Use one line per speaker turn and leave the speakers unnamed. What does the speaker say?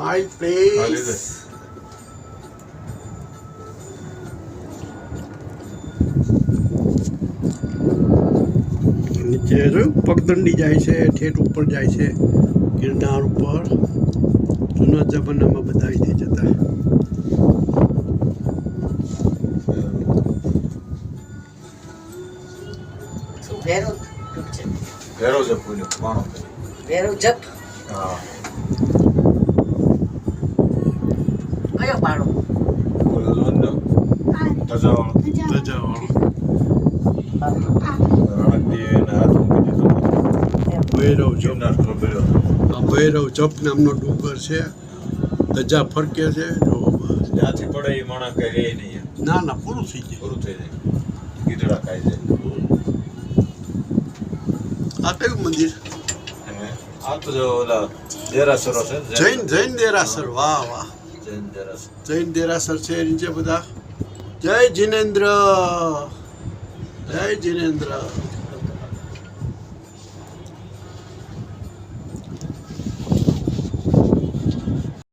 Smile please. નીચે પગદંડી જાય છે, ઠેઠ ઉપર જાય છે, ગિરનાર ઉપર. જૂના જમાનામાં બધા અહીંથી જતા.
ભેરો જપ પાણો
ભેરો જપ.
હા
કયો પાડો?
ભૈરવ જપ નામનો ડુંગર છે. ધજા ફરકે છે.
જ્યાંથી પડે એ માણસ કઈ રે નહીં.
ના ના, પૂરું થઈ જાય.
પૂરું થઈ જાય. ગીધડા ખાઈ જાય.
આ કયું મંદિર?
આ તો જો ઓલા દેરાસરો છે.
જૈન દેરાસર. વાહ વાહ,
જૈન દેરાસર.
જૈન દેરાસર છે નીચે બધા. જય જિનેન્દ્ર, જય જિનેન્દ્ર.